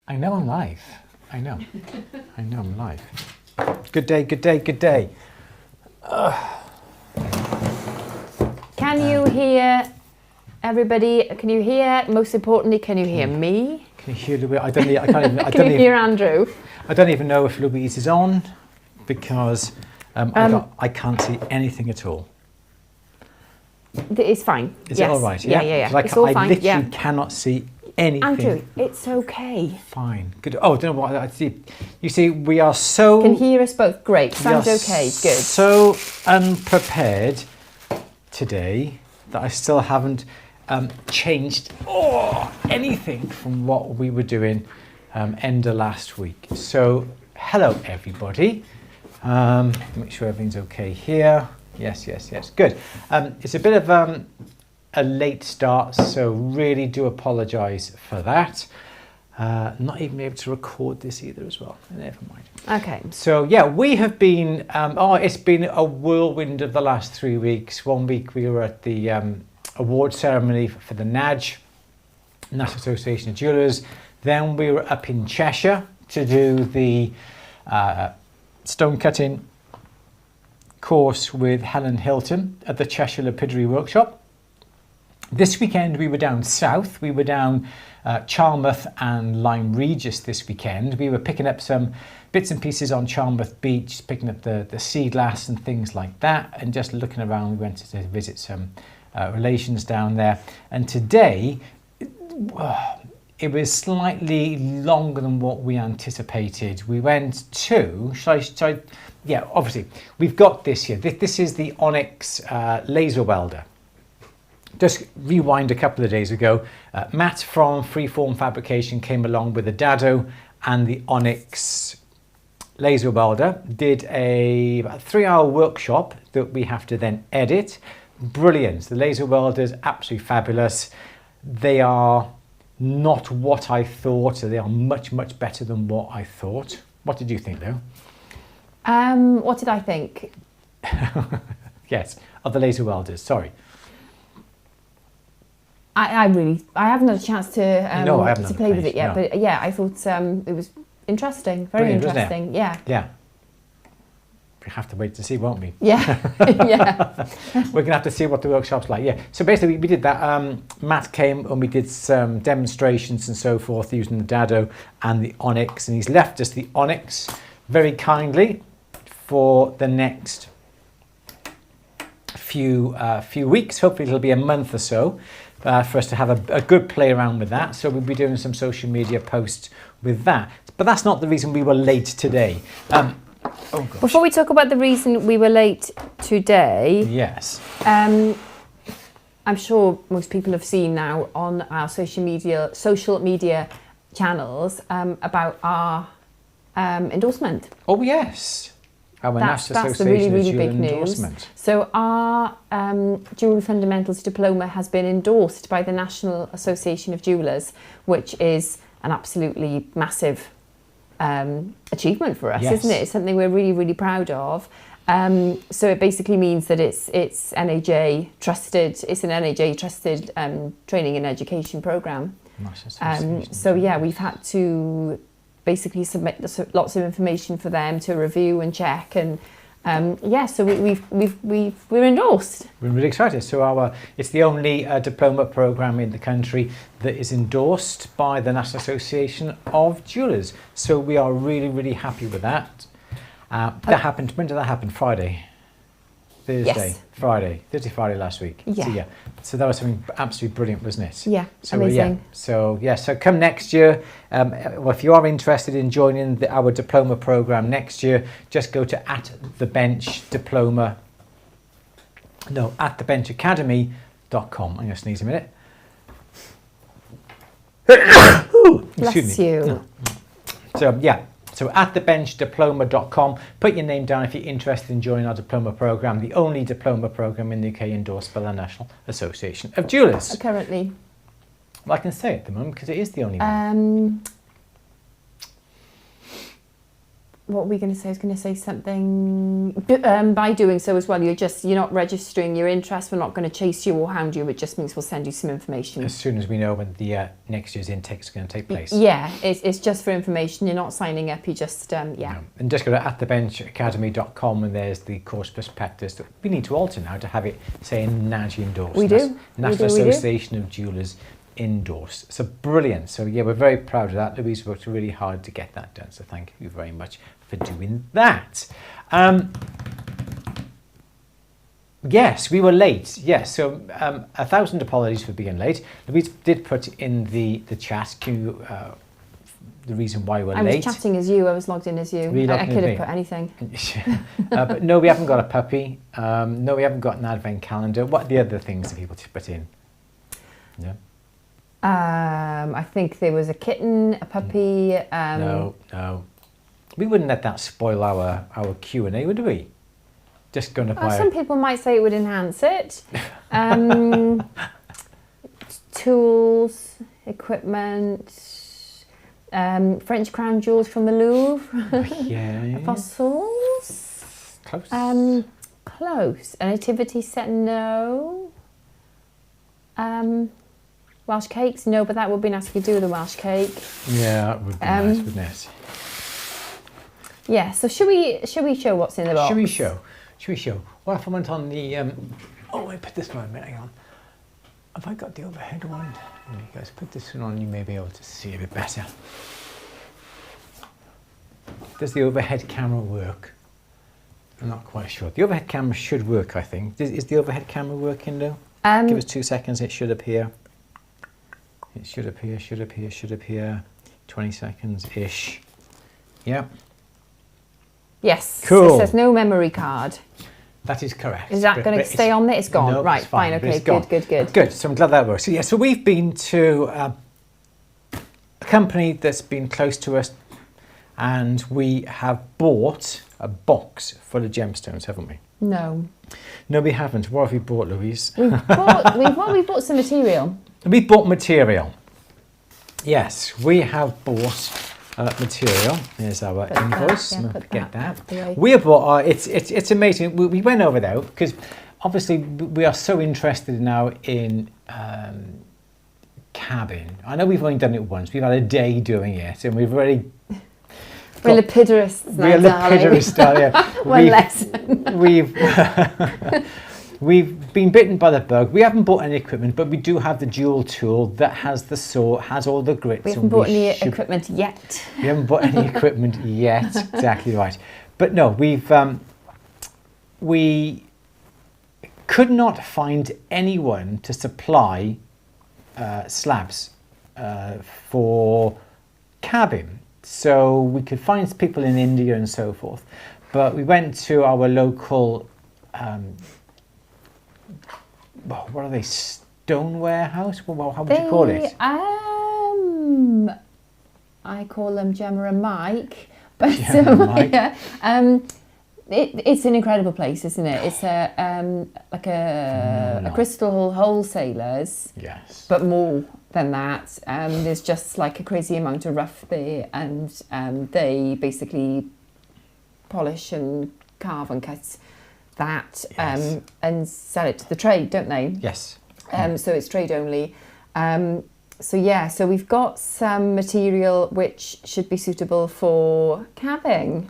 I know I'm live. I know I'm live. Good day, good day, good day. Can you hear everybody? Can you hear, most importantly, can you hear me? Can you hear Louise? I can't even, Can you hear Andrew? I don't even know if Louise is on because I can't see anything at all. It's fine. Is yes. it all right? Yeah. It's all I fine. literally cannot see anything. Andrew, it's okay. Fine. Good. Oh, I don't know what I see. You see, we are so... Can hear us both. Great. Sounds okay. Good. So unprepared today that I still haven't changed anything from what we were doing end of last week. So hello everybody. Make sure everything's okay here. Yes. Good. It's a bit of a late start, so really do apologise for that. Not even able to record this either as well. Never mind. Okay. So yeah, we have been, it's been a whirlwind of the last 3 weeks. 1 week we were at the award ceremony for the NAJ, National Association of Jewellers. Then we were up in Cheshire to do the stone cutting course with Helen Hilton at the Cheshire Lapidary Workshop. This weekend we were down south. We were down Charmouth and Lyme Regis this weekend. We were picking up some bits and pieces on Charmouth Beach, picking up the sea glass and things like that, and just looking around. We went to visit some relations down there. And today, it was slightly longer than what we anticipated. We went to, yeah, obviously, we've got this here. This is the Onyx laser welder. Just rewind a couple of days ago, Matt from Freeform Fabrication came along with the Dado and the Onyx laser welder, did about 3-hour workshop that we have to then edit. Brilliant. The laser welders, absolutely fabulous. They are not what I thought. They are much, much better than what I thought. What did you think, though? What did I think? Yes, of the laser welders, sorry. I haven't had a chance to play with it yet, no. but yeah, I thought it was interesting, very Brilliant, interesting. Yeah. We have to wait to see, won't we? Yeah. Yeah. We're gonna have to see what the workshop's like. Yeah. So basically, we did that. Matt came and we did some demonstrations and so forth using the Dado and the Onyx, and he's left us the Onyx very kindly for the next few weeks. Hopefully, it'll be a month or so. For us to have a good play around with that. So we'll be doing some social media posts with that. But that's not the reason we were late today. Before we talk about the reason we were late today, yes, I'm sure most people have seen now on our social media channels about our endorsement. Oh yes. That's the really big news. So our Jewellery Fundamentals Diploma has been endorsed by the National Association of Jewellers, which is an absolutely massive achievement for us, isn't it? It's something we're really, really proud of. So it basically means that it's NAJ trusted. It's an NAJ trusted training and education program. So yeah, we've had to basically submit lots of information for them to review and check, and so we're endorsed. We're really excited. So it's the only diploma program in the country that is endorsed by the National Association of Jewellers. So we are really, really happy with that. That happened. When did that happen? Friday. Thursday, yes. Friday last week. Yeah. So that was something absolutely brilliant, wasn't it? Yeah, so, amazing. So come next year. Well, if you are interested in joining our diploma program next year, just go to atthebenchacademy.com. I'm going to sneeze a minute. Bless you. No. So yeah. So atthebenchdiploma.com, put your name down if you're interested in joining our diploma program, the only diploma program in the UK endorsed by the National Association of Jewellers. Currently. Well, I can say at the moment because it is the only one. what were we going to say? I was going to say something. By doing so as well, you're not registering your interest. We're not going to chase you or hound you. It just means we'll send you some information as soon as we know when the next year's intake is going to take place. Yeah, it's just for information. You're not signing up. You just yeah. No. And just go to atthebenchacademy.com and there's the course prospectus that we need to alter now to have it saying NAJ endorsed. We do. National Association of Jewellers endorsed. So brilliant. So yeah, we're very proud of that. Louise worked really hard to get that done. So thank you very much for doing that. Yes, we were late. Yes, so 1,000 apologies for being late. Louise did put in the chat the reason why we're late. I was chatting as you. I was logged in as you. I could have put anything. But no, we haven't got a puppy. No, we haven't got an advent calendar. What are the other things that people put in? No. I think there was a kitten, a puppy. No. We wouldn't let that spoil our Q&A, would we? Just going to buy. Some people might say it would enhance it. Tools, equipment, French crown jewels from the Louvre. Yeah. Fossils. Close. Close. A nativity set, no. Welsh cakes, no, but that would be nice if we could do with a Welsh cake. Yeah, that would be nice, wouldn't it? Yeah, so should we show what's in the box? Should we show? What if I went on the oh, I put this one a minute, hang on. Have I got the overhead one? You guys put this one on, you may be able to see a bit better. Does the overhead camera work? I'm not quite sure. The overhead camera should work, I think. Is the overhead camera working though? Give us 2 seconds, it should appear. It should appear. 20 seconds-ish. Yeah. Yes. Cool. It says no memory card. That is correct. Is that going to stay on there? It's gone. No, right, it's fine. Okay, good. Good, so I'm glad that works. So yeah, so we've been to a company that's been close to us and we have bought a box full of gemstones, haven't we? No. No, we haven't. What have we bought, Louise? We bought some material. We bought material. Yes, we have bought material. There's our invoice. Forget that. We have bought. It's amazing. We went over there because obviously we are so interested now in cabin. I know we've only done it once. We've had a day doing it, and we've already. We're lapidarists now, we're lapidarists, yeah. One lesson. We've been bitten by the bug. We haven't bought any equipment, but we do have the dual tool that has the saw, has all the grits. We haven't bought any equipment yet. We haven't bought any equipment yet. Exactly right. But no, we could not find anyone to supply slabs for cabin. So we could find people in India and so forth. But we went to our local, what are they, stone warehouse? Well, how would you call it? I call them Gemma and Mike. But Mike. Yeah, it's an incredible place, isn't it? It's like a crystal wholesalers. Yes. But more than that, there's just like a crazy amount of rough there, and they basically polish and carve and cut that, yes. And sell it to the trade, don't they? Yes. So it's trade only. So we've got some material which should be suitable for cabbing.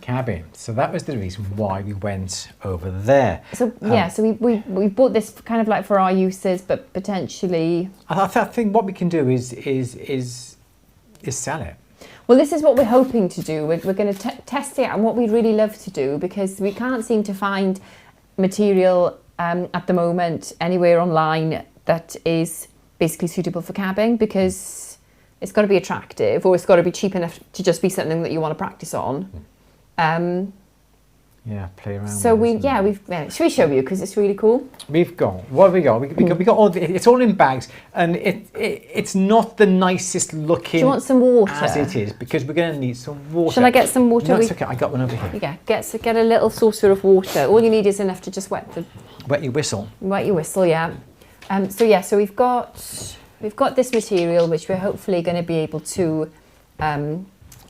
So that was the reason why we went over there. So we bought this kind of like for our uses, but potentially. I think what we can do is sell it. Well, this is what we're hoping to do. We're going to test it, and what we'd really love to do, because we can't seem to find material at the moment anywhere online that is basically suitable for cabbing, because it's got to be attractive, or it's got to be cheap enough to just be something that you want to practice on. Play around. So should we show you, because it's really cool? What have we got? We got all. It's all in bags, and it's not the nicest looking. Do you want some water? As it is, because we're going to need some water. Shall I get some water? No, it's okay. I got one over here. Yeah, get a little saucer of water. All you need is enough to just wet your whistle. Wet your whistle, yeah. So we've got this material which we're hopefully going to be able to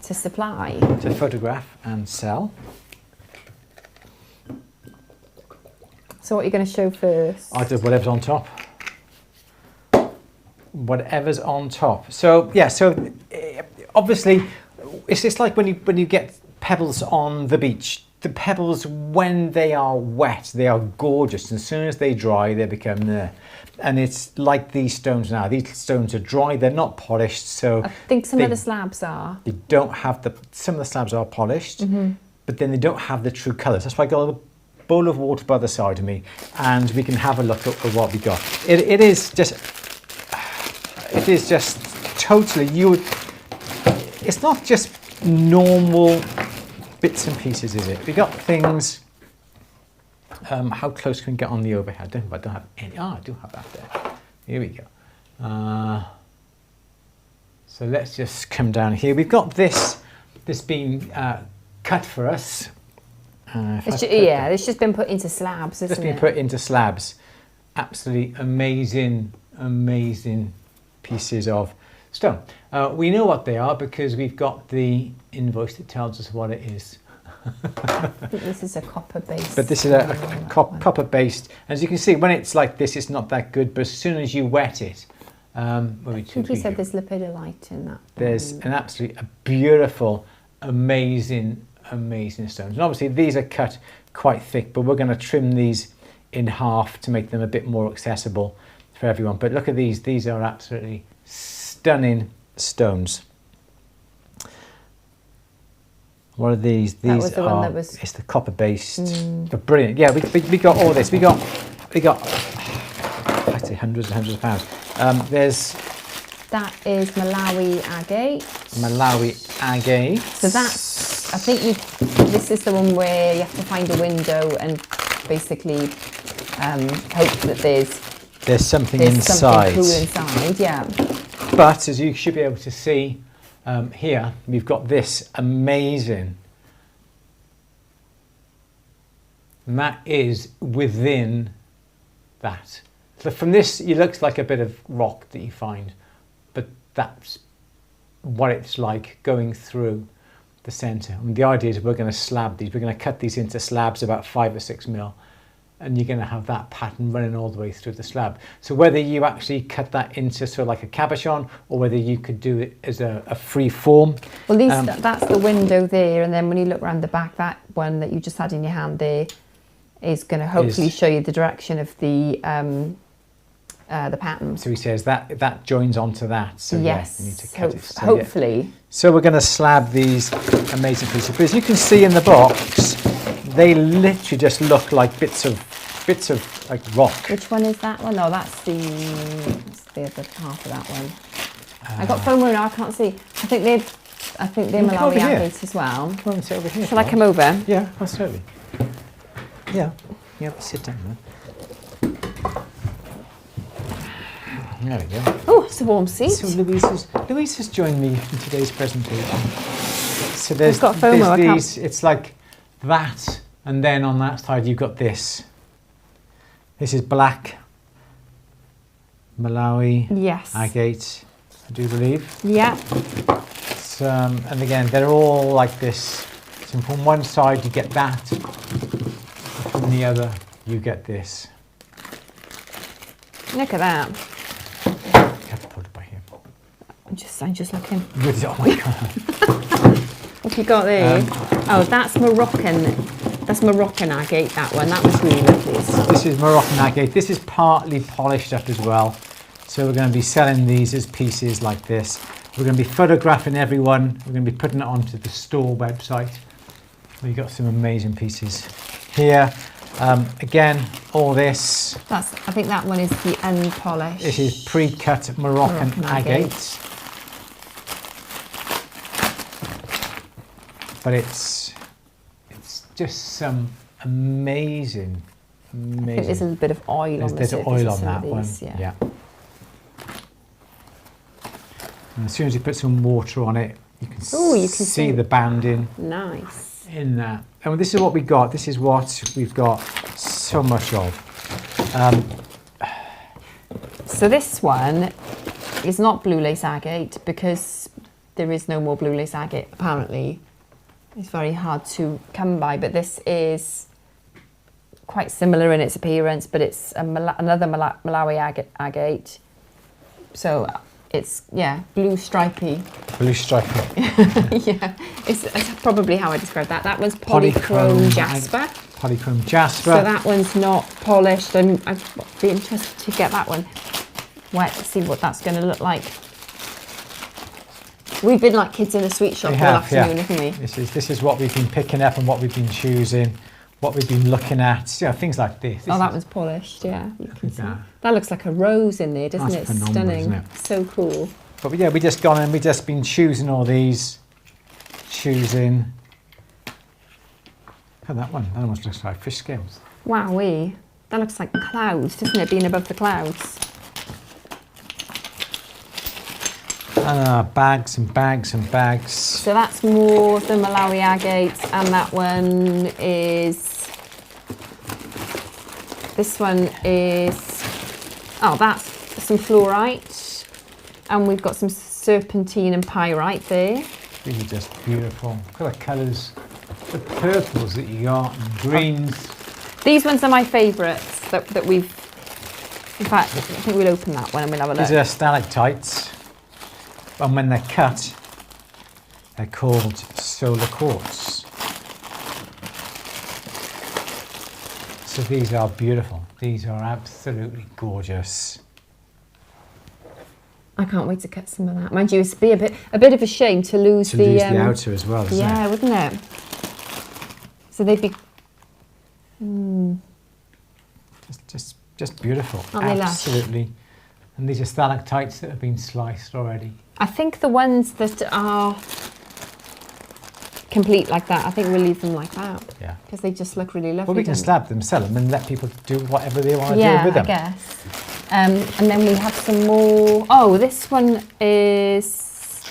to supply. To photograph and sell. So what are you going to show first? I did whatever's on top. Whatever's on top. So yeah, so obviously it's just like when you get pebbles on the beach. The pebbles, when they are wet, they are gorgeous. As soon as they dry, they become there. And it's like these stones now. These stones are dry, they're not polished. So I think some of the slabs are. They don't have some of the slabs are polished, but then they don't have the true colours. That's why I got a bowl of water by the side of me, and we can have a look at what we got. It is just totally, it's not just normal bits and pieces, is it? We got things. How close can we get on the overhead? I don't have any. I do have that there. Here we go. So let's just come down here. We've got this being cut for us. It's just been put into slabs, isn't it? Just been put into slabs. Absolutely amazing pieces of stone. We know what they are because we've got the invoice that tells us what it is. I think this is a copper based. But this is a copper based. As you can see, when it's like this, it's not that good. But as soon as you wet it, I think you said there's lepidolite in that. There's an absolutely beautiful, amazing stones. And obviously these are cut quite thick, but we're going to trim these in half to make them a bit more accessible for everyone. But look at these. These are absolutely stunning stones. What are these? These was the are. One that was... It's the copper based. They're brilliant. Yeah, we got all this. We got. I'd say hundreds and hundreds of pounds. That is Malawi agate. Malawi agate. So that's. I think this is the one where you have to find a window and basically hope that there's something inside. Something cool inside. Yeah. But as you should be able to see. Here we've got this amazing, and that is within that. So from this, it looks like a bit of rock that you find, but that's what it's like going through the centre. And the idea is we're going to slab these. We're going to cut these into slabs about 5 or 6 mil. And you're going to have that pattern running all the way through the slab. So whether you actually cut that into sort of like a cabochon, or whether you could do it as a free form. Well, that's the window there, and then when you look around the back, that one that you just had in your hand there is going to hopefully show you the direction of the pattern. So he says that joins onto that. So yes, you need to cut it. So, hopefully. Yeah. So we're going to slab these amazing pieces. But as you can see in the box, they literally just look like bits of like rock. Which one is that one? Oh, that's the other half of that one. I got FOMO now. I can't see. I think they're Malawi agates as well. Come on and sit over here. Shall I come over? Yeah, absolutely. Yeah, sit down then. There we go. Oh, it's a warm seat. So Louise has joined me in today's presentation. So there's these. It's like that, and then on that side you've got this. This is black Malawi agate, I do believe. Yeah. And again, they're all like this. So from one side you get that, from the other you get this. Look at that. You have to put it by here. I'm just looking. Oh my god. What have you got there? That's Moroccan. That's Moroccan agate, that one. That was really lovely. This is Moroccan agate. This is partly polished up as well. So we're going to be selling these as pieces like this. We're going to be photographing everyone. We're going to be putting it onto the store website. We've got some amazing pieces here. Again, all this. I think that one is the unpolished. This is pre-cut Moroccan agate. But it's just some amazing. I think there's a little bit of oil on this. There's oil on that one. Yeah. And as soon as you put some water on it, you can see the banding. Nice. In that. And this is what we got. This is what we've got so much of. So this one is not blue lace agate because there is no more blue lace agate, apparently. It's very hard to come by, but this is quite similar in its appearance, but it's another Malawi agate. So it's, yeah, blue stripy. Blue stripy. Yeah, it's probably how I describe that. That one's polychrome jasper. Polychrome jasper. So that one's not polished, and I'd be interested to get that one wet to see what that's going to look like. We've been like kids in a sweet shop all afternoon, haven't we? This is what we've been picking up and what we've been choosing, what we've been looking at. You know, things like this. That one's polished, yeah. You can see. That looks like a rose in there, doesn't it? Phenomenal, stunning. isn't it? So cool. But yeah, we just gone and we just been choosing all these. Choosing. Oh, that one almost looks like fish scales. Wowee. That looks like clouds, doesn't it? Being above the clouds. Bags and bags and bags. So that's more the Malawi agate, and that one is. This one is. Oh, that's some fluorite, and we've got some serpentine and pyrite there. These are just beautiful. Look at the colours, the purples that you got, and greens. These ones are my favourites that we've. In fact, I think we'll open that one and we'll have a look. These are stalactites, and when they're cut, they're called solar quartz. So these are beautiful. These are absolutely gorgeous. I can't wait to cut some of that. Mind you, it'd be a bit of a shame to lose the outer as well, isn't it? Yeah, wouldn't it? So they'd be just beautiful. Aren't they lush? Absolutely. And these are stalactites that have been sliced already. I think the ones that are complete like that, I think we'll leave them like that. Yeah. Because they just look really lovely. Well, we can slab them, sell them, and let people do whatever they want to do with them. Yeah, I guess. And then we have some more. Oh, this one is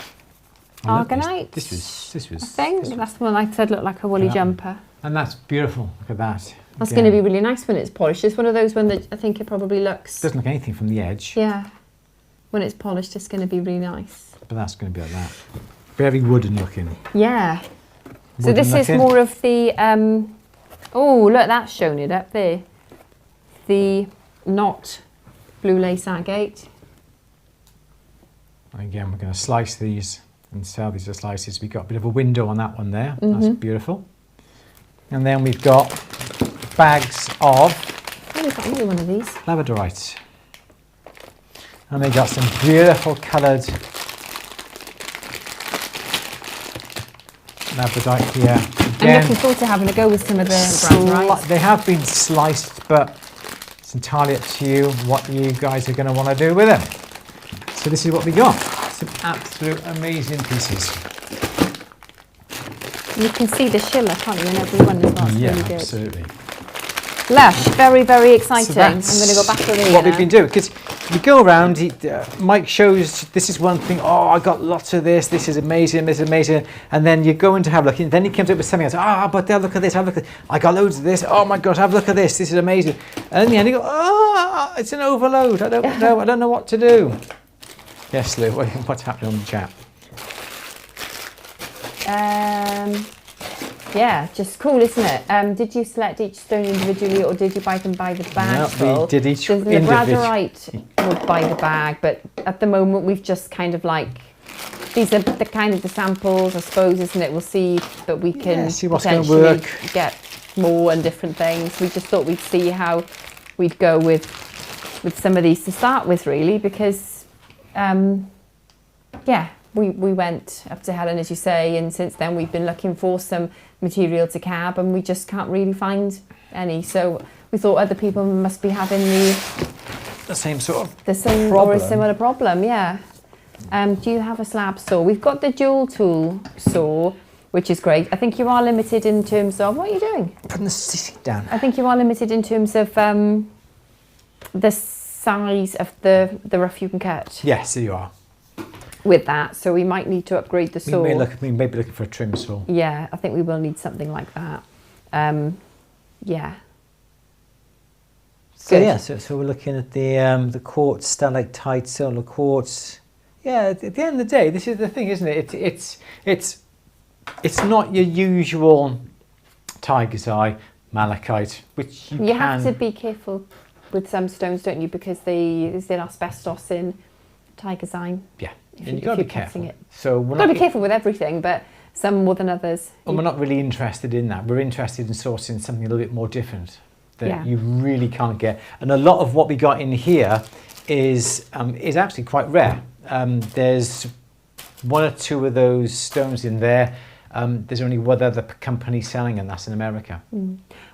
argonite. This was. I think that's the one I said looked like a woolly jumper. And that's beautiful. Look at that. That's going to be really nice when it's polished. It's one of those ones that I think it probably looks. Doesn't look anything from the edge. Yeah. When it's polished, it's going to be really nice. But that's going to be like that. Very wooden looking. Yeah. So this is more of the. Oh, look, that's showing it up there. The not blue lace agate. Again, we're going to slice these and sell these as slices. We've got a bit of a window on that one there. That's beautiful. And then we've got bags of. Oh, we've got another one of these. Labradorite. And they got some beautiful coloured labradorite here. Again, I'm looking forward to having a go with some of the brown rice. They have been sliced, but it's entirely up to you what you guys are going to want to do with them. So this is what we got. Some absolute amazing pieces. You can see the schiller, can't you, in every one as well. It's really good. Absolutely. Lush, very, very exciting. So I'm going to go back to the what we've been doing, because you go around, Mike shows this is one thing, oh, I got lots of this is amazing, and then you go in to have a look, and then he comes up with something else, but then look at this, have a look at this. I got loads of this, oh my God, have a look at this is amazing. And in the end you go, it's an overload, I don't know what to do. Yes, Lou, what's happening on the chat? Yeah, just cool, isn't it? Did you select each stone individually, or did you buy them by the bag? No, we did each individually. The labradorite would buy the bag, but at the moment we've just kind of like, these are the kind of the samples, I suppose, isn't it? We'll see that we can see what's going to work. Get more and different things. We just thought we'd see how we'd go with some of these to start with, really, because we went up to Helen, as you say, and since then we've been looking for some material to cab, and we just can't really find any. So we thought other people must be having the same sort of problem. Or a similar problem, yeah. Do you have a slab saw? We've got the dual tool saw, which is great. I think you are limited in terms of, what are you doing? Putting the seat down. I think you are limited in terms of the size of the rough you can cut. Yes, you are. With that, so we might need to upgrade the saw. We may be looking for a trim saw. Yeah, I think we will need something like that. Yeah. So yeah, so we're looking at the quartz, stalactite, solar quartz, Yeah, at the end of the day, this is the thing, isn't it? It's not your usual tiger's eye malachite, which you have to be careful with some stones, don't you? Because there's asbestos in tiger's eye. Yeah, and you've got to be careful. It. So we're got to be careful with everything, but some more than others. And we're not really interested in that. We're interested in sourcing something a little bit more different that you really can't get. And a lot of what we got in here is actually quite rare. There's one or two of those stones in there. There's only one other company selling, and that's in America.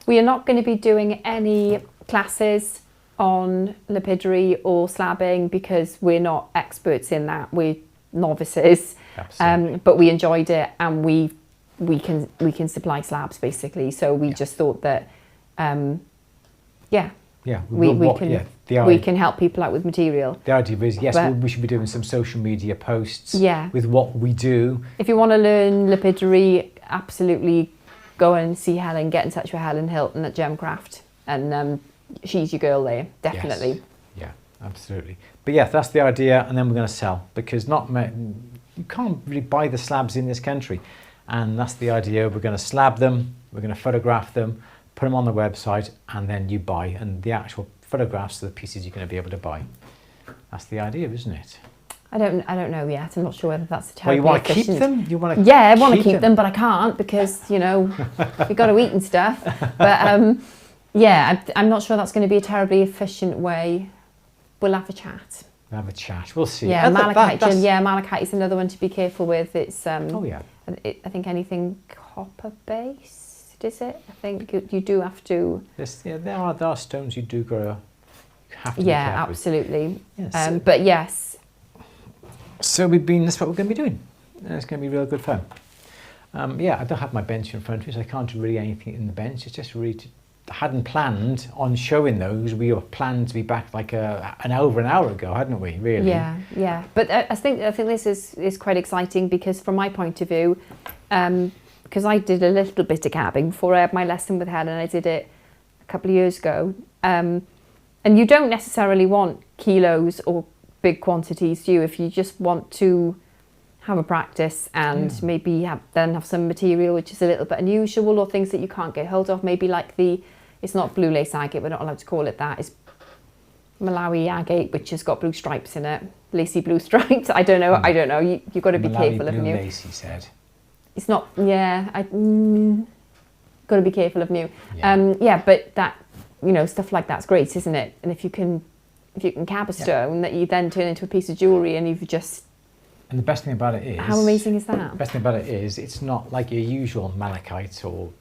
We are not going to be doing any classes on lapidary or slabbing because we're not experts in that. We're novices, but we enjoyed it, and we can supply slabs basically. So we just thought that, we can help people out with material. The idea is, we should be doing some social media posts with what we do. If you want to learn lapidary, absolutely go and see Helen, get in touch with Helen Hilton at Gemcraft, and she's your girl there, definitely. Yes. Yeah, absolutely. But yeah, that's the idea, and then we're going to sell, because you can't really buy the slabs in this country, and that's the idea. We're going to slab them, we're going to photograph them, put them on the website, and then you buy, and the actual photographs are the pieces you're going to be able to buy. That's the idea, isn't it? I don't know yet. I'm not sure whether that's a terribly you want to keep efficient... them? You want to? Yeah, I want to keep them, but I can't because we've got to eat and stuff. But I'm not sure that's going to be a terribly efficient way. We'll have a chat. We'll have a chat. We'll see. Yeah, malachite. Malachite is another one to be careful with. It's I think anything copper based, is it? I think you do have to. Yes, there are stones you do have to be careful absolutely. Yes. But yes. So that's what we're going to be doing. It's going to be real good fun. I don't have my bench in front of me, so I can't do really anything in the bench. It's just really, I hadn't planned on showing those. We were planned to be back like an hour ago, hadn't we? Really? Yeah. But I think this is quite exciting because from my point of view, because I did a little bit of cabbing before I had my lesson with Helen. I did it a couple of years ago, and you don't necessarily want kilos or big quantities, do you? If you just want to have a practice and maybe have some material which is a little bit unusual, or things that you can't get hold of, maybe like it's not blue lace agate, we're not allowed to call it that, it's Malawi agate, which has got blue stripes in it, lacy blue stripes. I don't know, you've got to be careful, haven't you? Lace, he said. It's not, got to be careful of you. But that, stuff like that's great, isn't it? And if you can cab a stone that you then turn into a piece of jewellery, and you've just... And the best thing about it is... How amazing is that? The best thing about it is it's not like your usual malachite or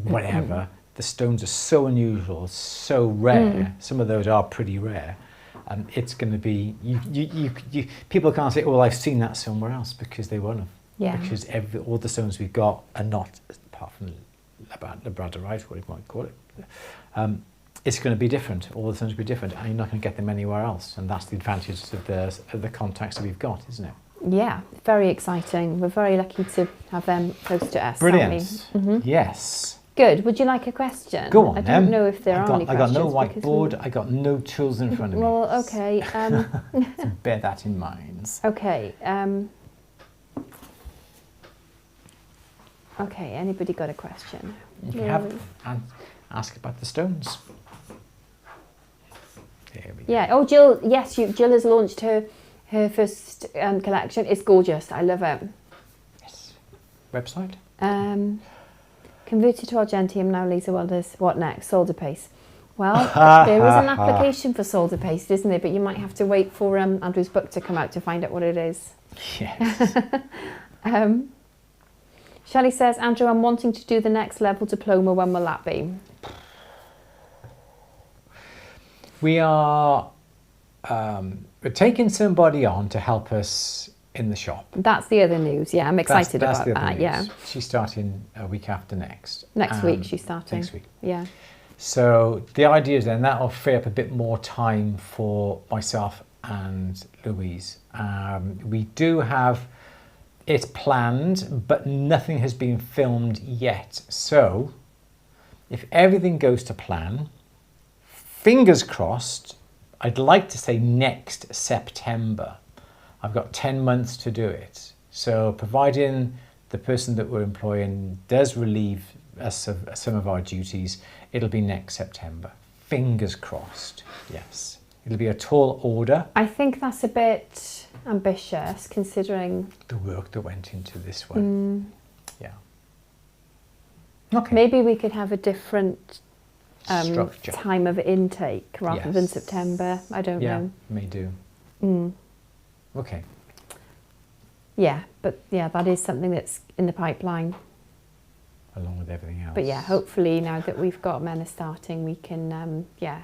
whatever. The stones are so unusual, so rare. Some of those are pretty rare. And it's going to be... people can't say, well, I've seen that somewhere else, because they won't have. Yeah. Because all the stones we've got are not, apart from labradorite, what you might call it, it's going to be different. All the stones will be different, and you're not going to get them anywhere else. And that's the advantage of the contacts that we've got, isn't it? Yeah, very exciting. We're very lucky to have them close to us. Brilliant. Yes. Good. Would you like a question? Go on. I don't know if there are any questions. I got no whiteboard. I got no tools in front of me. Well, okay. So bear that in mind. Okay. Okay. Anybody got a question? If you have, ask about the stones. There we go. Yeah. Oh, Jill. Yes, Jill has launched her first collection. It's gorgeous. I love it. Yes. Website? Converted to Argentium, now laser welders. What next? Solder paste. Well, there is an application for solder paste, isn't there? But you might have to wait for Andrew's book to come out to find out what it is. Yes. Shelley says, Andrew, I'm wanting to do the next level diploma. When will that be? We are we're taking somebody on to help us in the shop. That's the other news. Yeah, I'm excited about that. Yeah. She's starting a week after next. Next week she's starting. Next week. Yeah. So the idea is then that'll free up a bit more time for myself and Louise. We do have it planned, but nothing has been filmed yet. So if everything goes to plan, fingers crossed, I'd like to say next September, I've got 10 months to do it. So providing the person that we're employing does relieve us of some of our duties, it'll be next September. Fingers crossed, yes. It'll be a tall order. I think that's a bit ambitious considering the work that went into this one. Yeah. Okay. Maybe we could have a different time of intake rather than September. I don't know. Yeah, may do. Okay. Yeah, but yeah, that is something that's in the pipeline. Along with everything else. But yeah, hopefully now that we've got Mena starting, we can, Yeah,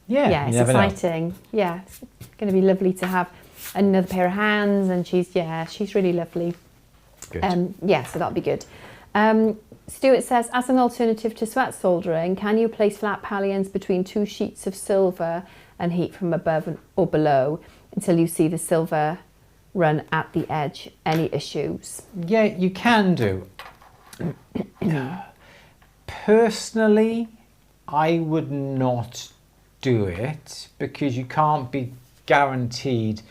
it's exciting. Know. Yeah, it's going to be lovely to have another pair of hands, and she's really lovely. Good. So that'll be good. Stuart says, as an alternative to sweat soldering, can you place flat pallions between 2 sheets of silver and heat from above or below until you see the silver run at the edge? Any issues? Yeah, you can do. Personally, I would not do it because you can't be guaranteed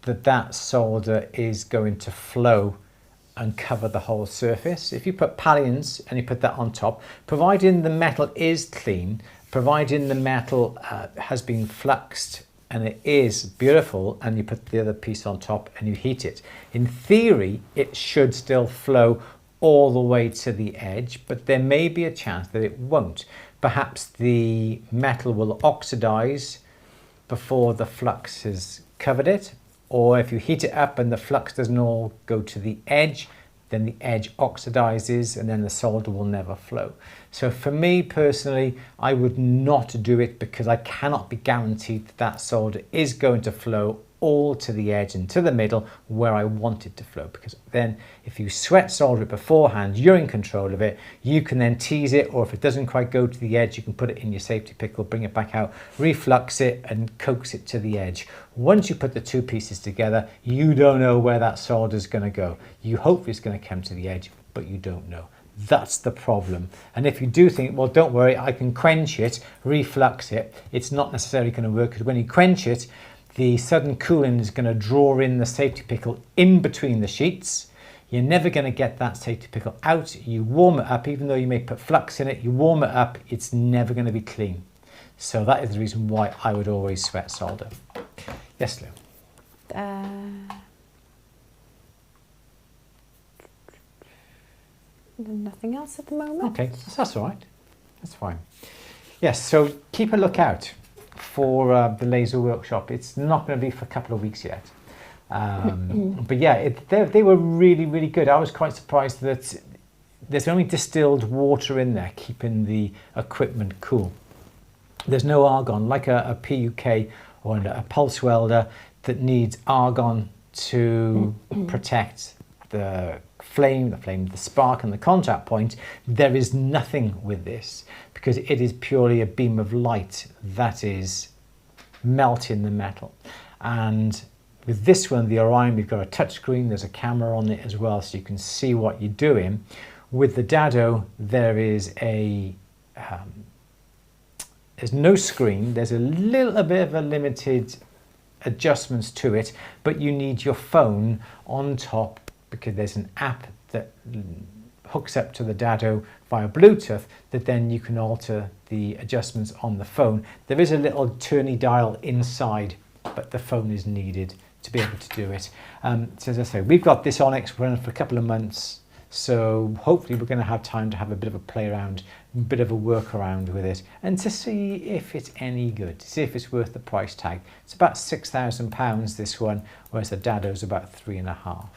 that solder is going to flow and cover the whole surface. If you put pallions and you put that on top, providing the metal is clean, providing the metal has been fluxed and it is beautiful, and you put the other piece on top and you heat it, in theory it should still flow all the way to the edge, but there may be a chance that it won't. Perhaps the metal will oxidize before the flux has covered it, or if you heat it up and the flux doesn't all go to the edge, then the edge oxidizes and then the solder will never flow. So for me personally, I would not do it because I cannot be guaranteed that solder is going to flow all to the edge and to the middle where I want it to flow, because then if you sweat solder it beforehand, you're in control of it. You can then tease it, or if it doesn't quite go to the edge, you can put it in your safety pickle, bring it back out, reflux it and coax it to the edge. Once you put the 2 pieces together, you don't know where that solder is going to go. You hope it's going to come to the edge, but you don't know. That's the problem. And if you do think, well, don't worry, I can quench it, reflux it, it's not necessarily going to work, because when you quench it, the sudden cooling is going to draw in the safety pickle in between the sheets. You're never going to get that safety pickle out. You warm it up, even though you may put flux in it, you warm it up, it's never going to be clean. So that is the reason why I would always sweat solder. Yes, Lou? Nothing else at the moment. Okay, that's all right. That's fine. Yes, so keep a lookout for the laser workshop. It's not going to be for a couple of weeks yet. But yeah, they were really, really good. I was quite surprised that there's only distilled water in there, keeping the equipment cool. There's no argon, like a PUK or a pulse welder that needs argon to protect the flame, the spark and the contact point. There is nothing with this, because it is purely a beam of light that is melting the metal. And with this one, the Orion, we've got a touch screen, there's a camera on it as well, so you can see what you're doing. With the Dado, there is there's no screen, there's a little bit of a limited adjustments to it, but you need your phone on top, because there's an app that hooks up to the Dado via Bluetooth that then you can alter the adjustments on the phone. There is a little turny dial inside, but the phone is needed to be able to do it. So as I say, we've got this Onyx running for a couple of months, so hopefully we're going to have time to have a bit of a play around, a bit of a work around with it, and to see if it's any good, to see if it's worth the price tag. It's about £6,000 this one, whereas the Dado's about 3.5.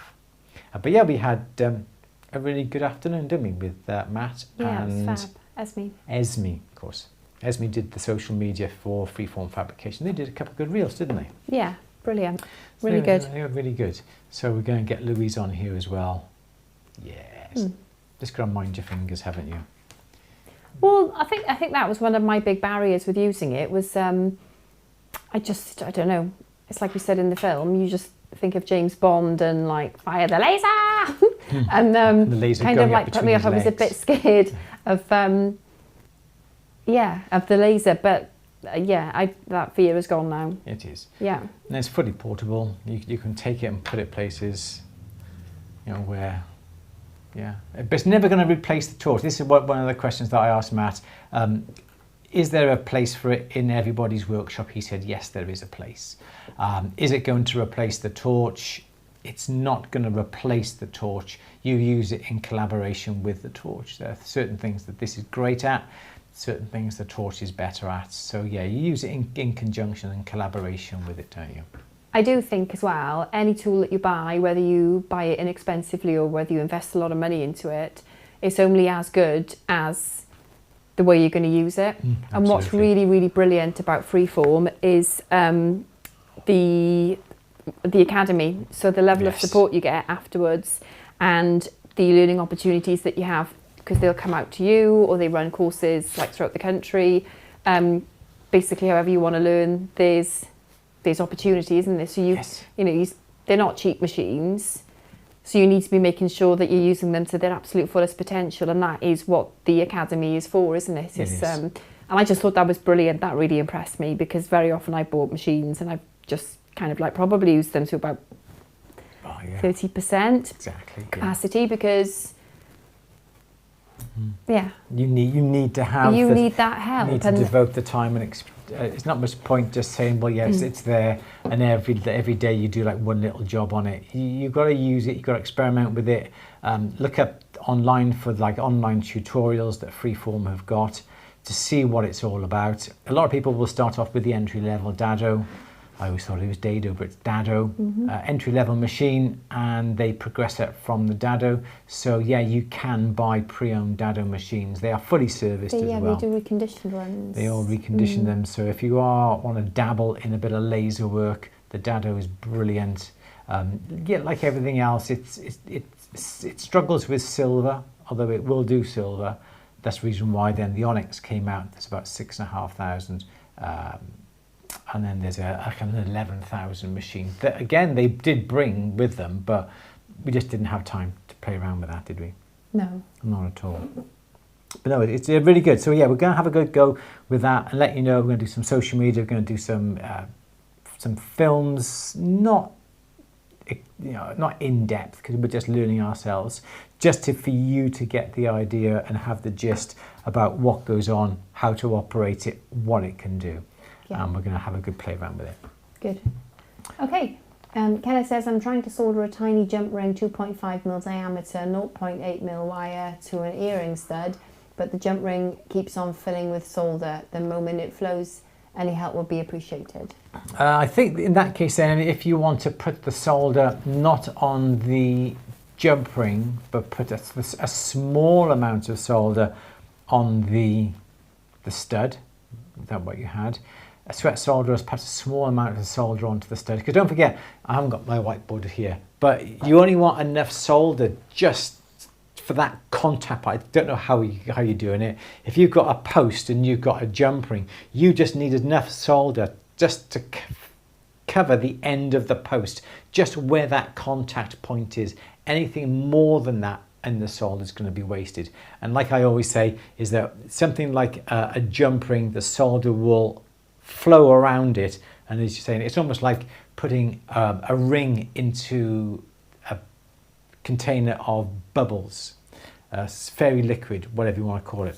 But yeah, we had a really good afternoon, didn't we, with Matt and Esme, of course. Esme did the social media for Freeform Fabrication. They did a couple of good reels, didn't they? Yeah, brilliant. Really good. They were really good. So we're going to get Louise on here as well. Yes. Just got to mind your fingers, haven't you? Well, I think that was one of my big barriers with using it was, I don't know. It's like we said in the film, you just think of James Bond and like fire the laser, and the laser kind of like put me off. I was a bit scared of of the laser, but that fear is gone now. It is. Yeah. And it's fully portable. You can take it and put it places, where, but it's never going to replace the torch. This is one of the questions that I asked Matt. Is there a place for it in everybody's workshop? He said, yes, there is a place. Is it going to replace the torch? It's not going to replace the torch. You use it in collaboration with the torch. There are certain things that this is great at, certain things the torch is better at. So yeah, you use it in conjunction and collaboration with it, don't you? I do think as well, any tool that you buy, whether you buy it inexpensively or whether you invest a lot of money into it, it's only as good as the way you're going to use it. And what's really, really brilliant about Freeform is the academy. So the level of support you get afterwards and the learning opportunities that you have, because they'll come out to you or they run courses like throughout the country. Basically, however you want to learn, there's opportunities in this. So they're not cheap machines. So you need to be making sure that you're using them to their absolute fullest potential, and that is what the academy is for, isn't it? It is. And I just thought that was brilliant. That really impressed me, because very often I bought machines and I've just kind of probably used them to about 30% capacity, because you need to have need that help. You need to devote the time and it's not much point just saying, well, yes, it's there, and every day you do one little job on it. You've got to use it. You've got to experiment with it. Look up online for online tutorials that Freeform have got to see what it's all about. A lot of people will start off with the entry-level Dado. I always thought it was Dado, but it's Dado, entry-level machine, and they progress it from the Dado. So yeah, you can buy pre-owned Dado machines. They are fully serviced as well. Yeah, they do reconditioned ones. They all recondition them. So if you want to dabble in a bit of laser work, the Dado is brilliant. Like everything else, it struggles with silver, although it will do silver. That's the reason why then the Onyx came out. That's about 6,500. And then there's an 11,000 machine that again they did bring with them, but we just didn't have time to play around with that, did we? No, not at all. But no, it's really good. So yeah, we're going to have a good go with that and let you know. We're going to do some social media. We're going to do some films, not in depth, because we're just learning ourselves, just for you to get the idea and have the gist about what goes on, how to operate it, what it can do. Yeah. And we're going to have a good play around with it. Good. Okay. Kenneth says, I'm trying to solder a tiny jump ring 2.5mm diameter, 0.8mm wire to an earring stud, but the jump ring keeps on filling with solder. The moment it flows, any help would be appreciated. I think in that case then, if you want to put the solder not on the jump ring, but put a small amount of solder on the stud, is that what you had? A sweat solder is perhaps a small amount of solder onto the stud. Because don't forget, I haven't got my whiteboard here, but you only want enough solder just for that contact. I don't know how you're doing it. If you've got a post and you've got a jump ring, you just need enough solder just to cover the end of the post, just where that contact point is. Anything more than that and the solder is going to be wasted. And like I always say, is that something like a jump ring, the solder will flow around it, and as you're saying, it's almost like putting a ring into a container of bubbles, fairy liquid, whatever you want to call it.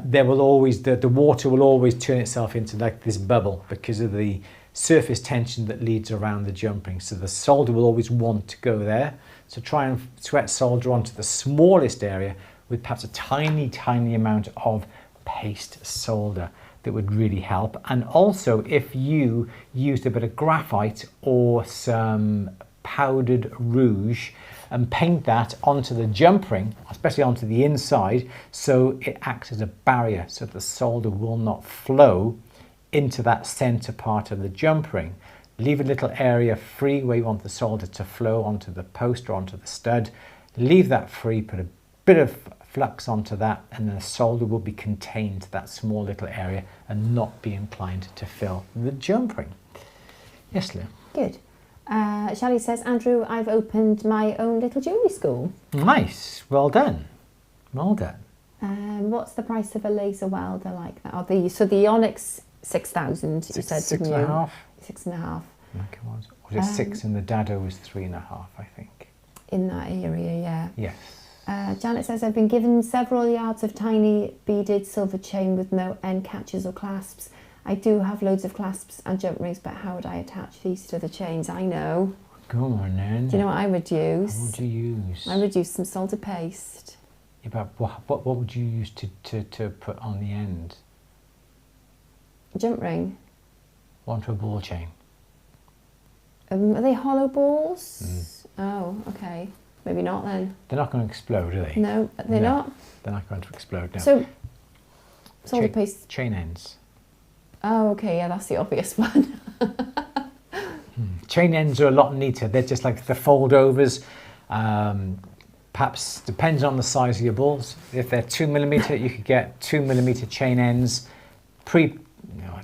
There will always the water will always turn itself into like this bubble because of the surface tension that leads around the jump ring. So the solder will always want to go there. So try and sweat solder onto the smallest area with perhaps a tiny amount of paste solder. That would really help. And also if you used a bit of graphite or some powdered rouge and paint that onto the jump ring, especially onto the inside, so it acts as a barrier so the solder will not flow into that center part of the jump ring. Leave a little area free where you want the solder to flow onto the post or onto the stud. Leave that free, put a bit of flux onto that, and then the solder will be contained to that small little area and not be inclined to fill the jump ring. Yes, Lou? Good. Shelley says, Andrew, I've opened my own little jewellery school. Nice. Well done. Well done. What's the price of a laser welder like that? So the Onyx 6,000, you said, Six didn't and a you? half? 6.5. Like it was. Or was it 6 and the dado was 3.5, I think. In that area, yeah. Yes. Janet says, I've been given several yards of tiny beaded silver chain with no end catches or clasps. I do have loads of clasps and jump rings, but how would I attach these to the chains? I know. Go on then. Do you know what I would use? What would you use? I would use some salted paste. Yeah, but what would you use to put on the end? A jump ring. Onto a ball chain. Are they hollow balls? Oh, okay. Maybe not then. They're not going to explode, are they? No, they're not. They're not going to explode, no. So, salted paste. Chain ends. Oh, okay, yeah, that's the obvious one. Chain ends are a lot neater. They're just like the fold overs. Perhaps depends on the size of your balls. If they're 2mm, you could get 2mm chain ends. I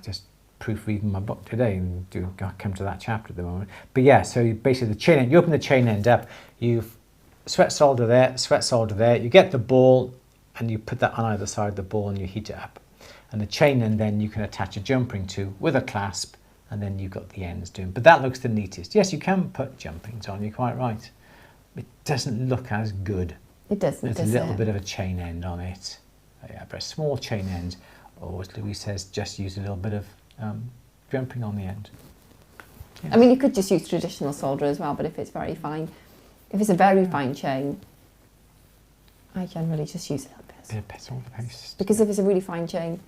just proofreading my book today and I'll come to that chapter at the moment. But yeah, so basically the chain end, you open the chain end up, you sweat solder there, you get the ball and you put that on either side of the ball and you heat it up. And the chain end then you can attach a jump ring to with a clasp, and then you've got the ends doing. But that looks the neatest. Yes, you can put jump rings on, you're quite right. It doesn't look as good. It doesn't, There's a little bit of a chain end on it. Yeah, but a small chain end, or as Louise says, just use a little bit of jump ring on the end. Yes. I mean, you could just use traditional solder as well, but if it's very fine, if it's a very fine chain, I generally just use a little bit of salted paste. Because if it's a really fine chain,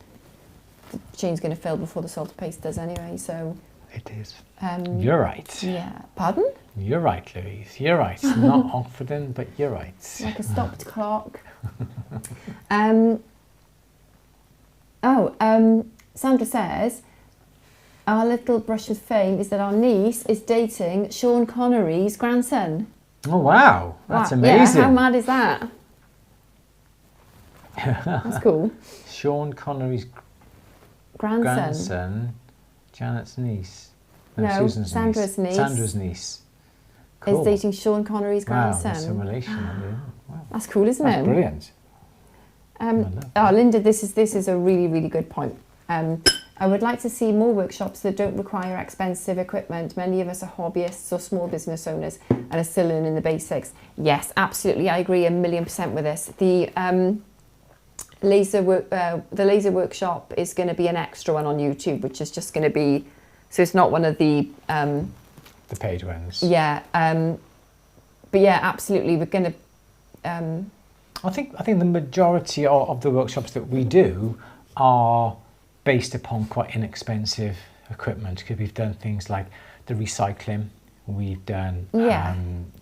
the chain's going to fill before the salted paste does anyway, so... It is. You're right. Yeah. Pardon? You're right, Louise. You're right. Not confident, but you're right. Like a stopped clock. Sandra says, our little brush of fame is that our niece is dating Sean Connery's grandson. Oh, wow. That's amazing. Yeah, how mad is that? That's cool. Sean Connery's grandson, Janet's niece. No, Susan's Sandra's niece. Sandra's niece. Cool. Is dating Sean Connery's grandson. Wow, there's some relation. Wow. That's cool, isn't That's it? Brilliant. Linda, this is a really, really good point. I would like to see more workshops that don't require expensive equipment. Many of us are hobbyists or small business owners and are still learning the basics. Yes, absolutely, I agree 1,000,000% with this. The laser workshop is going to be an extra one on YouTube, which is just going to be, so it's not one of the paid ones. Yeah, but yeah, absolutely, we're going to. I think the majority of the workshops that we do are based upon quite inexpensive equipment, because we've done things like the recycling, we've done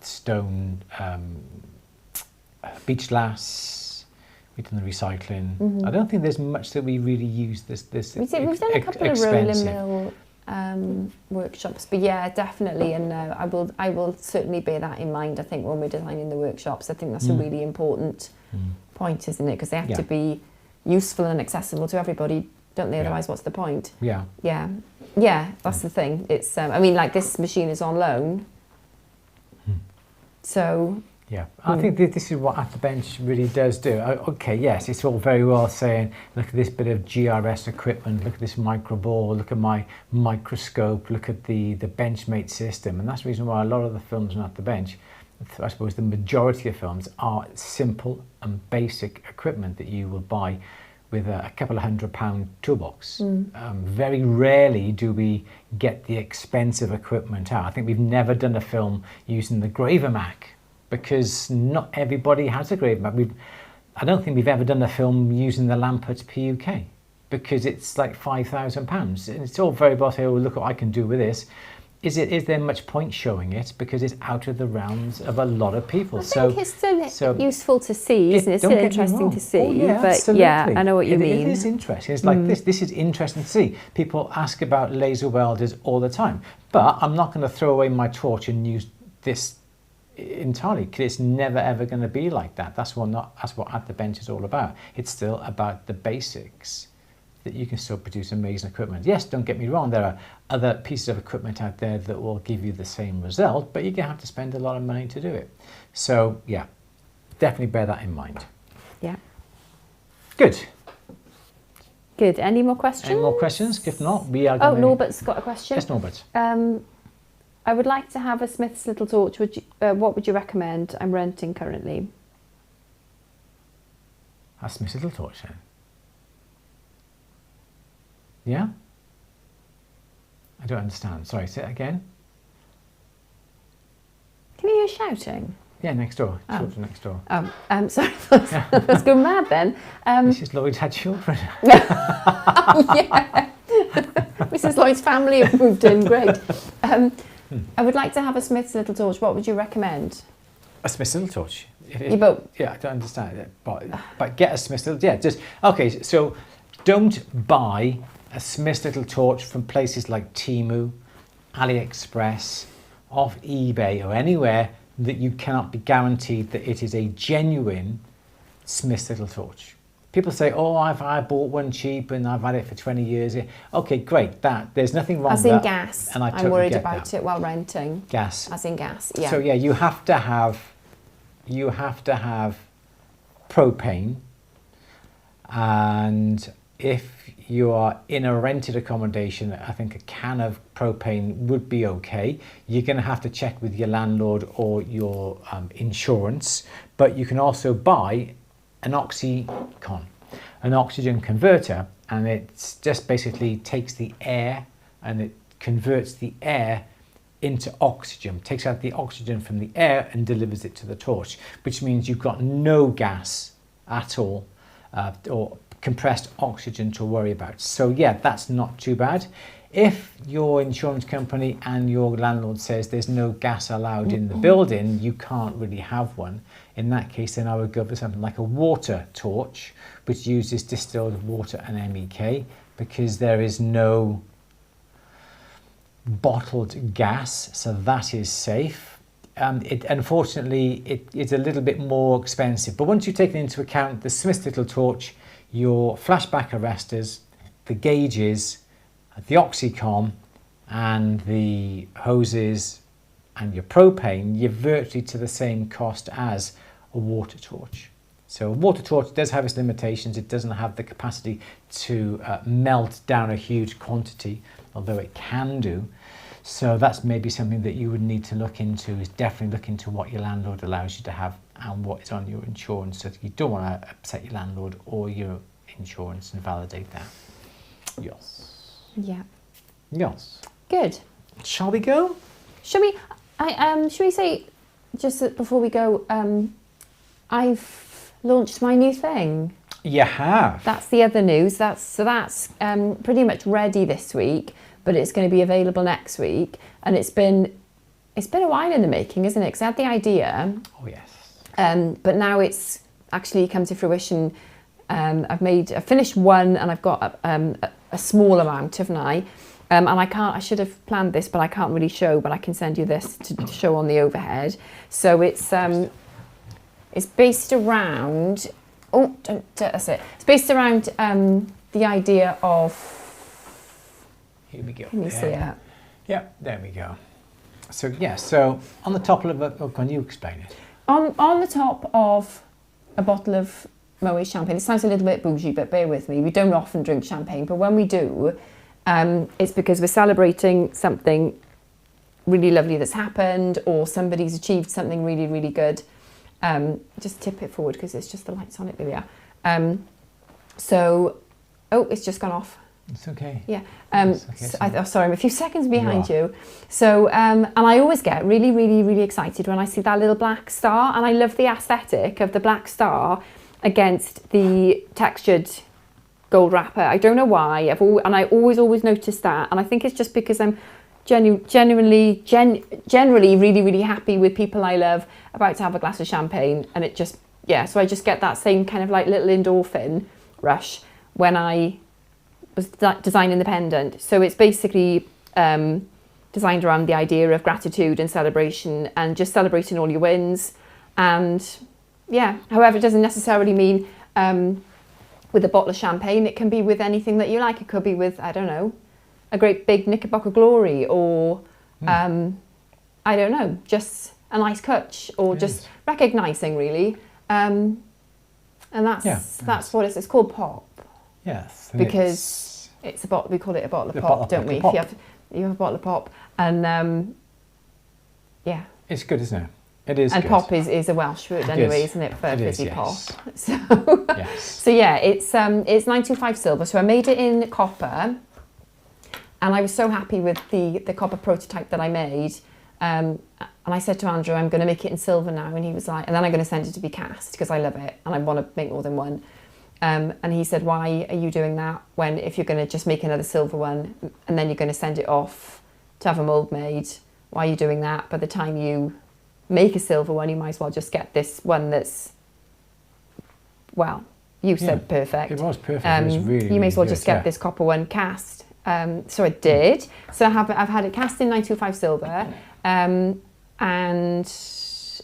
stone, beach glass, we've done the recycling. I don't think there's much that we really use we've done a couple of roller mill workshops, but yeah, definitely, and I will certainly bear that in mind. I think when we're designing the workshops, I think that's a really important point, isn't it? Because they have to be useful and accessible to everybody, don't they? Otherwise, what's the point? Yeah. That's the thing. It's I mean, like, this machine is on loan, so. Yeah, I think this is what At the Bench really does do. Okay, yes, it's all very well saying, look at this bit of GRS equipment, look at this micro ball, look at my microscope, look at the Benchmate system. And that's the reason why a lot of the films on At the Bench, I suppose the majority of films, are simple and basic equipment that you will buy with a couple of £100 toolbox. Very rarely do we get the expensive equipment out. I think we've never done a film using the Graver-Mac, because not everybody has a Graver-Mac. I don't think we've ever done a film using the Lampert's PUK, because it's like £5,000. And it's all very well saying, oh, look what I can do with this. Is there much point showing it? Because it's out of the realms of a lot of people. I think it's still useful to see, isn't it? It's still interesting to see. Oh, yeah, but absolutely. Yeah, I know what you mean. It is interesting. It's like this is interesting to see. People ask about laser welders all the time. But I'm not going to throw away my torch and use this entirely, because it's never ever going to be like that. That's what At the Bench is all about. It's still about the basics, that you can still produce amazing equipment. Yes, don't get me wrong, there are other pieces of equipment out there that will give you the same result, but you're going to have to spend a lot of money to do it. So yeah, definitely bear that in mind. Yeah. Good. Good. Any more questions? Any more questions? If not, we are going to... Norbert's got a question. Yes, Norbert. I would like to have a Smith's little torch. What would you recommend? I'm renting currently. A Smith's little torch then? Yeah? I don't understand. Sorry, say it again. Can you hear shouting? Yeah, next door. Children next door. Sorry, let's go mad then. Mrs. Lloyd had children. Yeah. Mrs. Lloyd's family have moved in, great. I would like to have a Smith's little torch. What would you recommend? A Smith's little torch? Yeah, I don't understand it. But get a Smith's little... Yeah, just... Okay, so don't buy a Smith's little torch from places like Temu, AliExpress, off eBay or anywhere that you cannot be guaranteed that it is a genuine Smith's little torch. People say, oh, I bought one cheap and I've had it for 20 years. Okay, great. There's nothing wrong with that. As in gas. And I'm worried about it while renting. Gas. As in gas, yeah. So yeah, you have to have propane, and if you are in a rented accommodation, I think a can of propane would be okay. You're going to have to check with your landlord or your insurance, but you can also buy an oxycon, an oxygen converter, and it just basically takes the air and it converts the air into oxygen, takes out the oxygen from the air and delivers it to the torch, which means you've got no gas at all, or compressed oxygen to worry about. So yeah, that's not too bad. If your insurance company and your landlord says there's no gas allowed in the building, you can't really have one. In that case, then I would go for something like a water torch, which uses distilled water and MEK, because there is no bottled gas, so that is safe. Unfortunately, it is a little bit more expensive, but once you've taken into account the Smith's little torch, your flashback arresters, the gauges, the oxycom, and the hoses, and your propane, you're virtually to the same cost as a water torch. So a water torch does have its limitations. It doesn't have the capacity to melt down a huge quantity, although it can do. So that's maybe something that you would need to look into, is definitely look into what your landlord allows you to have and what is on your insurance, so that you don't want to upset your landlord or your insurance, and validate that. Yes. Yeah. Yes. Good. Shall we go? Shall we? Shall we say, just before we go, I've launched my new thing. You have. That's the other news. That's pretty much ready this week, but it's going to be available next week. And it's been a while in the making, isn't it? Because I had the idea. Oh yes. But now it's actually come to fruition. I've finished one, and I've got a small amount, haven't I? And I should have planned this, but I can't really show, but I can send you this to show on the overhead. So it's based around, that's it. It's based around the idea of, here we go. Can you see it? Yeah, there we go. So yeah, so on the top of it, can you explain it? On the top of a bottle of Moet champagne, it sounds a little bit bougie, but bear with me. We don't often drink champagne, but when we do, it's because we're celebrating something really lovely that's happened, or somebody's achieved something really, really good. Just tip it forward because it's just the lights on it. There we are. It's just gone off. It's okay. Yeah. Okay, sorry, I'm a few seconds behind you. So, and I always get really, really, really excited when I see that little black star, and I love the aesthetic of the black star against the textured gold wrapper. I don't know why. I always noticed that, and I think it's just because I'm generally really, really happy with people I love about to have a glass of champagne, and it just, yeah, so I just get that same kind of like little endorphin rush when I was designing the pendant. So it's basically designed around the idea of gratitude and celebration, and just celebrating all your wins. And yeah, however, it doesn't necessarily mean with a bottle of champagne. It can be with anything that you like. It could be with, I don't know, a great big Knickerbocker Glory, or I don't know, just a nice cutch, or just recognising really. And that's what it's called, pop. Yes. Because it's a bottle. We call it a bottle of pop, don't we? If you have a bottle of pop, and yeah, it's good, isn't it? It is. And good. Pop is a Welsh word anyway, isn't it, for fizzy pop? So, yes. So yeah, it's 925 silver. So I made it in copper, and I was so happy with the copper prototype that I made. And I said to Andrew, I'm going to make it in silver now, and he was like, and then I'm going to send it to be cast because I love it and I want to make more than one. And he said, why are you doing that when if you're going to just make another silver one and then you're going to send it off to have a mould made? Why are you doing that? By the time you make a silver one, you might as well just get this one that's, well, you said perfect. It was perfect. It was really, you may as well good, just get this copper one cast. So I did. So I've had it cast in 925 silver, and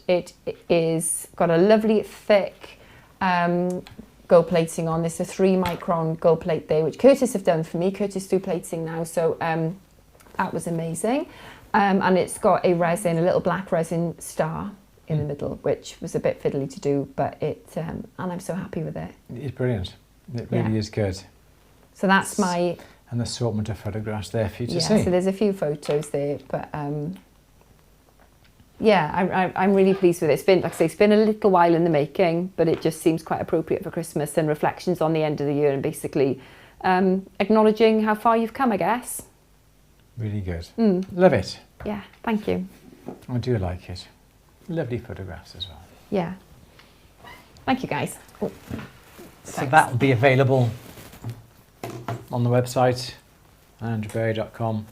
it is got a lovely thick gold plating on. There's a 3 micron gold plate there, which Curtis have done for me. Curtis do plating now, so that was amazing. And it's got a little black resin star in the middle, which was a bit fiddly to do, but and I'm so happy with it. It's brilliant. It really is good. So that's my... And the assortment of photographs there for you to see. Yeah, so there's a few photos there, but yeah, I'm really pleased with it. It's been, like I say, it's been a little while in the making, but it just seems quite appropriate for Christmas and reflections on the end of the year and basically acknowledging how far you've come, I guess. Really good. Love it. Yeah, thank you. I do like it. Lovely photographs as well. Yeah. Thank you, guys. Oh, so that will be available on the website, andrewberry.com.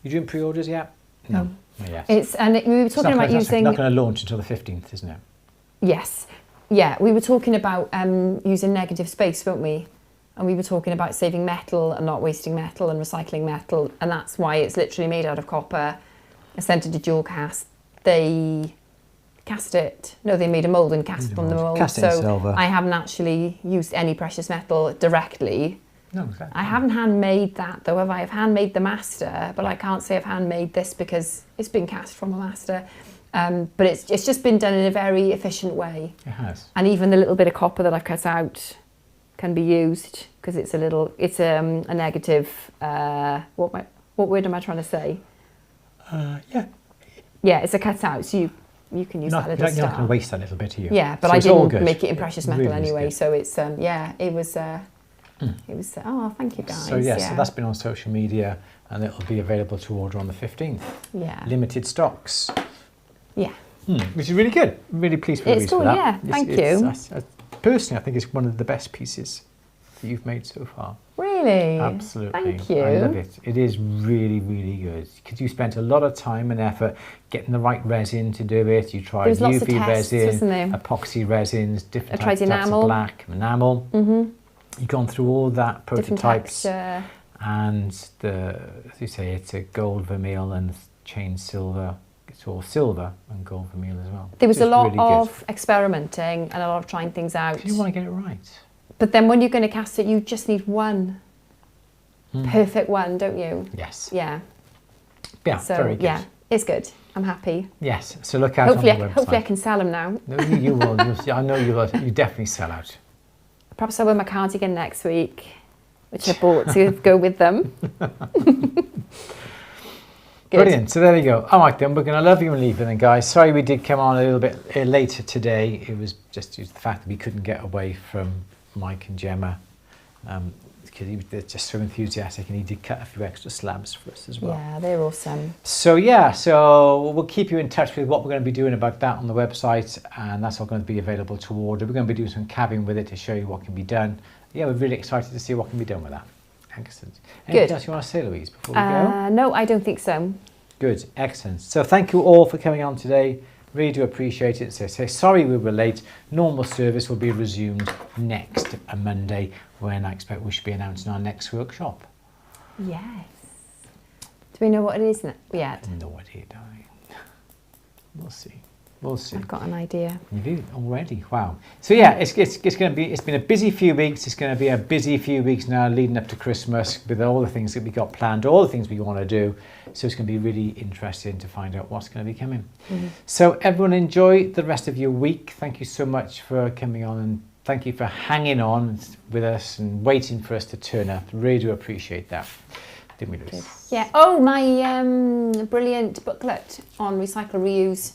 You doing pre-orders yet? No. Yes. We were talking about using... It's not going to launch until the 15th, isn't it? Yes. Yeah, we were talking about using negative space, weren't we? And we were talking about saving metal and not wasting metal and recycling metal, and that's why it's literally made out of copper. I sent it to dual cast. They cast it. No, they made a mould and cast from the mould. Cast it in silver. I haven't actually used any precious metal directly. No, exactly. I haven't handmade that though, have I? I've handmade the master, but I can't say I've handmade this because it's been cast from a master. But it's just been done in a very efficient way. It has. And even the little bit of copper that I've cut out can be used because it's a negative. What word am I trying to say? Yeah, it's a cut out, so you can use that little star. You're not going to waste that little bit, are you? Yeah, but so I didn't make it in precious metal really anyway, so it's it was. It was. Oh, thank you guys. So so that's been on social media, and it'll be available to order on the 15th. Yeah. Limited stocks. Yeah. Which is really good. I'm really pleased with Louise for that. Yeah, thank you. Personally, I think it's one of the best pieces that you've made so far. Really? Absolutely. Thank you. I love it. It is really, really good because you spent a lot of time and effort getting the right resin to do it. You tried UV resin, epoxy resins, different types of black, enamel. You've gone through all that prototypes, and as you say, it's a gold vermeil and chain silver. It's all silver and gold vermeil as well. There was a lot of experimenting and a lot of trying things out. You want to get it right. But then when you're going to cast it, you just need one perfect one, don't you? Yes. Yeah. Yeah, so, very good. Yeah, it's good. I'm happy. Yes, so look out on the website. Hopefully I can sell them now. No, you will. I know you will. You definitely sell out. Perhaps I'll wear my cardigan next week, which I bought to go with them. Brilliant. So there you go. All right then, we're going to love you and leave you then, guys. Sorry we did come on a little bit later today. It was just due to the fact that we couldn't get away from Mike and Gemma because they're just so enthusiastic, and he did cut a few extra slabs for us as well. Yeah, they're awesome. So yeah, so we'll keep you in touch with what we're going to be doing about that on the website, and that's all going to be available to order. We're going to be doing some cabbing with it to show you what can be done. Yeah, we're really excited to see what can be done with that. Excellent. Anything else you want to say, Louise, before we go? No, I don't think so. Good, excellent. So thank you all for coming on today. Really do appreciate it. So say sorry we were late. Normal service will be resumed next Monday, when I expect we should be announcing our next workshop. Yes. Do we know what it is yet? No idea, darling. We'll see. We'll see. I've got an idea. You do already? Wow. So yeah, it's been a busy few weeks. It's going to be a busy few weeks now leading up to Christmas with all the things that we got planned, all the things we want to do. So it's going to be really interesting to find out what's going to be coming. So everyone, enjoy the rest of your week. Thank you so much for coming on and Thank you for hanging on with us and waiting for us to turn up. Really do appreciate that. Didn't we, Louise? Yeah. Oh, my brilliant booklet on recycle, reuse.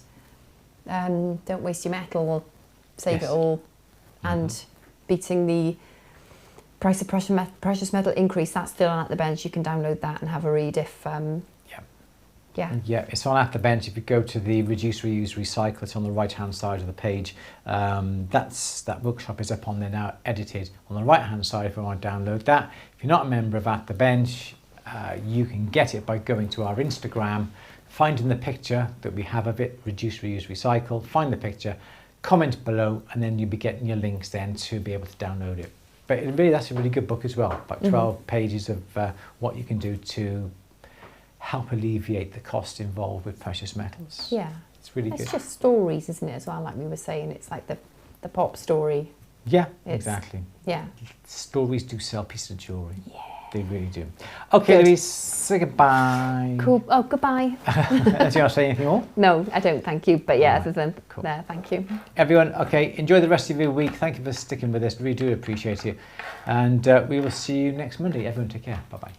Don't waste your metal, save it all. And beating the price of precious metal increase, that's still on At the Bench. You can download that and have a read if... Yeah, it's on At the Bench. If you go to the Reduce, Reuse, Recycle, it's on the right-hand side of the page. That workshop is up on there now, edited. On the right-hand side, if you want to download that. If you're not a member of At the Bench, you can get it by going to our Instagram, finding the picture that we have of it, Reduce, Reuse, Recycle, find the picture, comment below, and then you'll be getting your links then to be able to download it. But that's a really good book as well, about 12 pages of what you can do to help alleviate the cost involved with precious metals. Yeah. It's really good. It's just stories, isn't it, as well, like we were saying. It's like the pop story. Yeah, exactly. Yeah. Stories do sell pieces of jewellery. Yeah. They really do. Okay, Louise, say goodbye. Cool. Oh, goodbye. Do you want to say anything more? No, I don't, thank you. But yeah, other than there, thank you. Everyone, okay, enjoy the rest of your week. Thank you for sticking with us. We do appreciate it. And we will see you next Monday. Everyone take care. Bye-bye.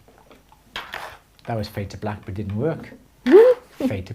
That was Fade to Black, but it didn't work. Fade to